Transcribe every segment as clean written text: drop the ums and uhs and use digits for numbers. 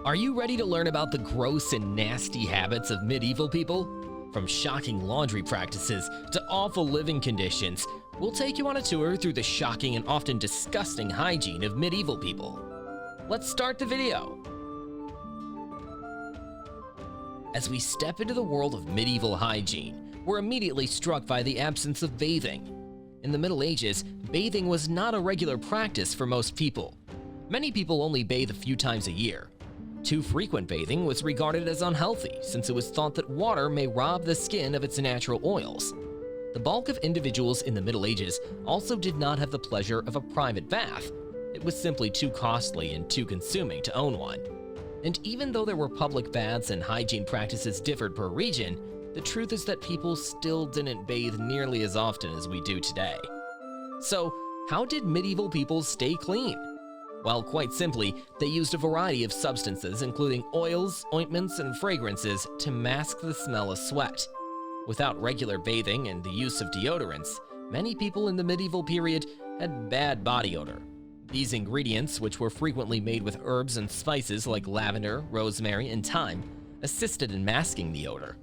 Are you ready to learn about the gross and nasty habits of medieval people? From shocking laundry practices to awful living conditions, we'll take you on a tour through the shocking and often disgusting hygiene of medieval people. Let's start the video. As we step into the world of medieval hygiene, we're immediately struck by the absence of bathing. In the Middle Ages, bathing was not a regular practice for most people. Many people only bathe a few times a year. Too frequent bathing was regarded as unhealthy, since it was thought that water may rob the skin of its natural oils. The bulk of individuals in the Middle Ages also did not have the pleasure of a private bath. It was simply too costly and too consuming to own one. And even though there were public baths and hygiene practices differed per region, the truth is that people still didn't bathe nearly as often as we do today. So, how did medieval people stay clean? Well, quite simply, they used a variety of substances, including oils, ointments, and fragrances, to mask the smell of sweat. Without regular bathing and the use of deodorants, many people in the medieval period had bad body odor. These ingredients, which were frequently made with herbs and spices like lavender, rosemary, and thyme, assisted in masking the odor.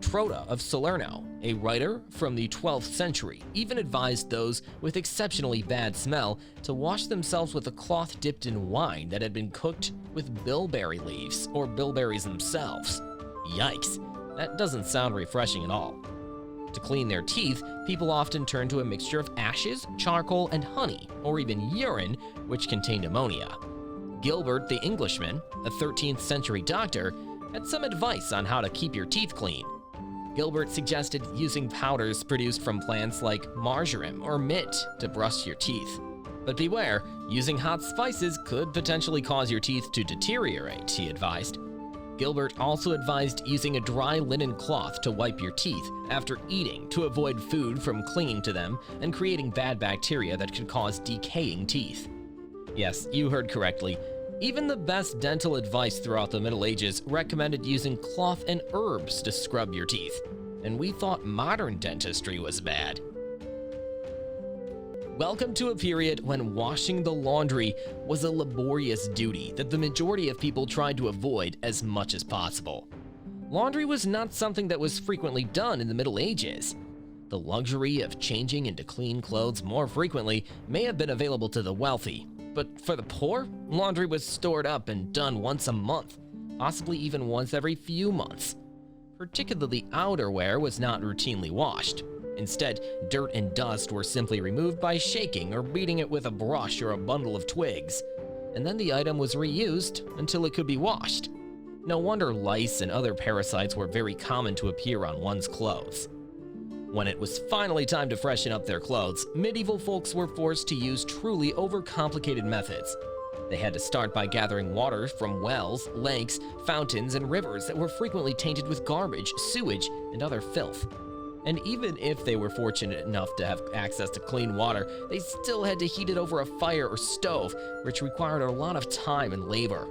Trotta of Salerno, a writer from the 12th century, even advised those with exceptionally bad smell to wash themselves with a cloth dipped in wine that had been cooked with bilberry leaves or bilberries themselves. Yikes, that doesn't sound refreshing at all. To clean their teeth, people often turned to a mixture of ashes, charcoal, and honey, or even urine, which contained ammonia. Gilbert the Englishman, a 13th century doctor, had some advice on how to keep your teeth clean. Gilbert suggested using powders produced from plants like marjoram or mint to brush your teeth. But beware, using hot spices could potentially cause your teeth to deteriorate, he advised. Gilbert also advised using a dry linen cloth to wipe your teeth after eating to avoid food from clinging to them and creating bad bacteria that could cause decaying teeth. Yes, you heard correctly. Even the best dental advice throughout the Middle Ages recommended using cloth and herbs to scrub your teeth, and we thought modern dentistry was bad. Welcome to a period when washing the laundry was a laborious duty that the majority of people tried to avoid as much as possible. Laundry was not something that was frequently done in the Middle Ages. The luxury of changing into clean clothes more frequently may have been available to the wealthy, but for the poor, laundry was stored up and done once a month, possibly even once every few months. Particularly outerwear was not routinely washed. Instead, dirt and dust were simply removed by shaking or beating it with a brush or a bundle of twigs, and then the item was reused until it could be washed. No wonder lice and other parasites were very common to appear on one's clothes. When it was finally time to freshen up their clothes, medieval folks were forced to use truly overcomplicated methods. They had to start by gathering water from wells, lakes, fountains, and rivers that were frequently tainted with garbage, sewage, and other filth. And even if they were fortunate enough to have access to clean water, they still had to heat it over a fire or stove, which required a lot of time and labor.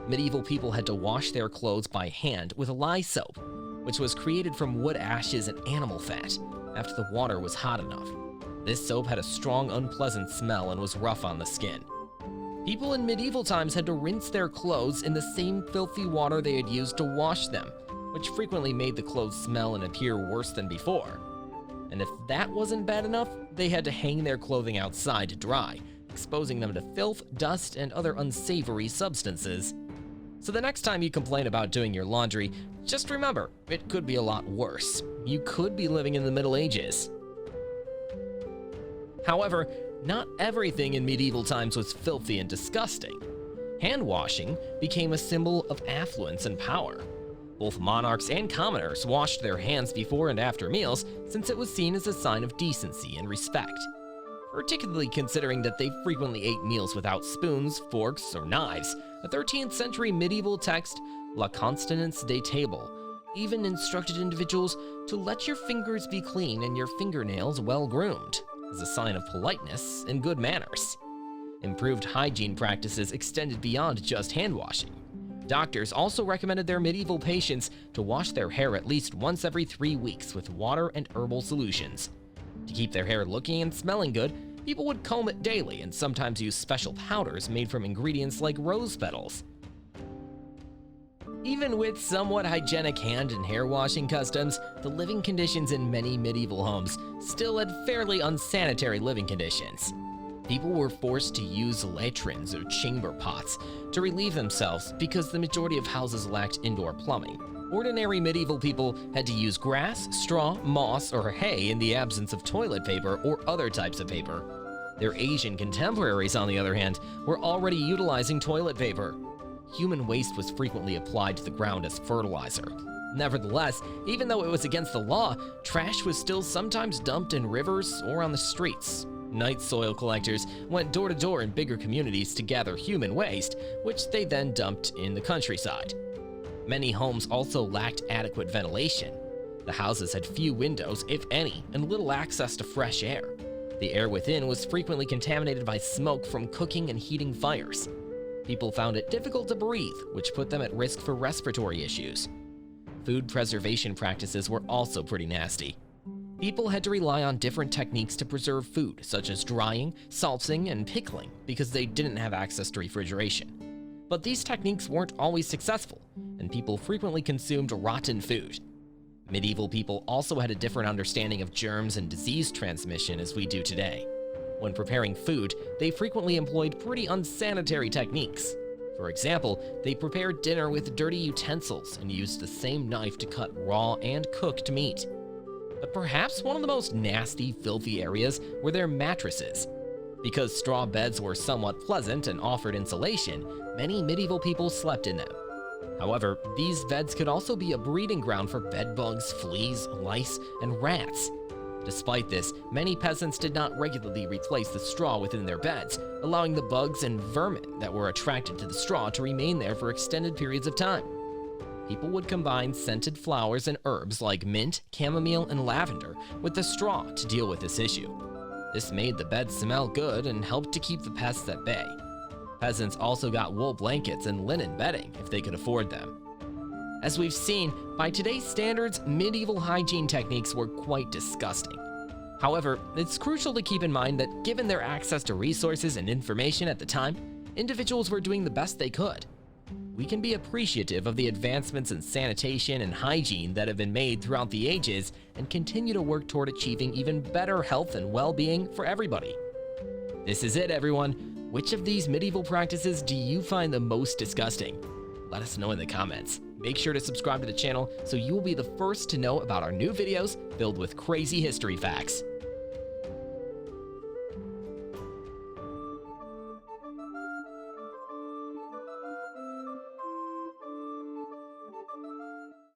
Medieval people had to wash their clothes by hand with lye soap, which was created from wood ashes and animal fat, after the water was hot enough. This soap had a strong, unpleasant smell and was rough on the skin. People in medieval times had to rinse their clothes in the same filthy water they had used to wash them, which frequently made the clothes smell and appear worse than before. And if that wasn't bad enough, they had to hang their clothing outside to dry, exposing them to filth, dust, and other unsavory substances. So the next time you complain about doing your laundry, just remember, it could be a lot worse. You could be living in the Middle Ages. However, not everything in medieval times was filthy and disgusting. Hand washing became a symbol of affluence and power. Both monarchs and commoners washed their hands before and after meals, since it was seen as a sign of decency and respect. Particularly considering that they frequently ate meals without spoons, forks, or knives, a 13th century medieval text, La Constance de Table, even instructed individuals to let your fingers be clean and your fingernails well groomed, as a sign of politeness and good manners. Improved hygiene practices extended beyond just hand washing. Doctors also recommended their medieval patients to wash their hair at least once every 3 weeks with water and herbal solutions. To keep their hair looking and smelling good, people would comb it daily and sometimes use special powders made from ingredients like rose petals. Even with somewhat hygienic hand and hair washing customs, the living conditions in many medieval homes still had fairly unsanitary living conditions. People were forced to use latrines or chamber pots to relieve themselves because the majority of houses lacked indoor plumbing. Ordinary medieval people had to use grass, straw, moss, or hay in the absence of toilet paper or other types of paper. Their Asian contemporaries, on the other hand, were already utilizing toilet paper. Human waste was frequently applied to the ground as fertilizer. Nevertheless, even though it was against the law, trash was still sometimes dumped in rivers or on the streets. Night soil collectors went door to door in bigger communities to gather human waste, which they then dumped in the countryside. Many homes also lacked adequate ventilation. The houses had few windows, if any, and little access to fresh air. The air within was frequently contaminated by smoke from cooking and heating fires. People found it difficult to breathe, which put them at risk for respiratory issues. Food preservation practices were also pretty nasty. People had to rely on different techniques to preserve food, such as drying, salting, and pickling, because they didn't have access to refrigeration. But these techniques weren't always successful, and people frequently consumed rotten food. Medieval people also had a different understanding of germs and disease transmission as we do today. When preparing food, they frequently employed pretty unsanitary techniques. For example, they prepared dinner with dirty utensils and used the same knife to cut raw and cooked meat. But perhaps one of the most nasty, filthy areas were their mattresses. Because straw beds were somewhat pleasant and offered insulation, many medieval people slept in them. However, these beds could also be a breeding ground for bedbugs, fleas, lice, and rats. Despite this, many peasants did not regularly replace the straw within their beds, allowing the bugs and vermin that were attracted to the straw to remain there for extended periods of time. People would combine scented flowers and herbs like mint, chamomile, and lavender with the straw to deal with this issue. This made the bed smell good and helped to keep the pests at bay. Peasants also got wool blankets and linen bedding if they could afford them. As we've seen, by today's standards, medieval hygiene techniques were quite disgusting. However, it's crucial to keep in mind that given their access to resources and information at the time, individuals were doing the best they could. We can be appreciative of the advancements in sanitation and hygiene that have been made throughout the ages and continue to work toward achieving even better health and well-being for everybody. This is it, everyone. Which of these medieval practices do you find the most disgusting? Let us know in the comments. Make sure to subscribe to the channel so you will be the first to know about our new videos filled with crazy history facts.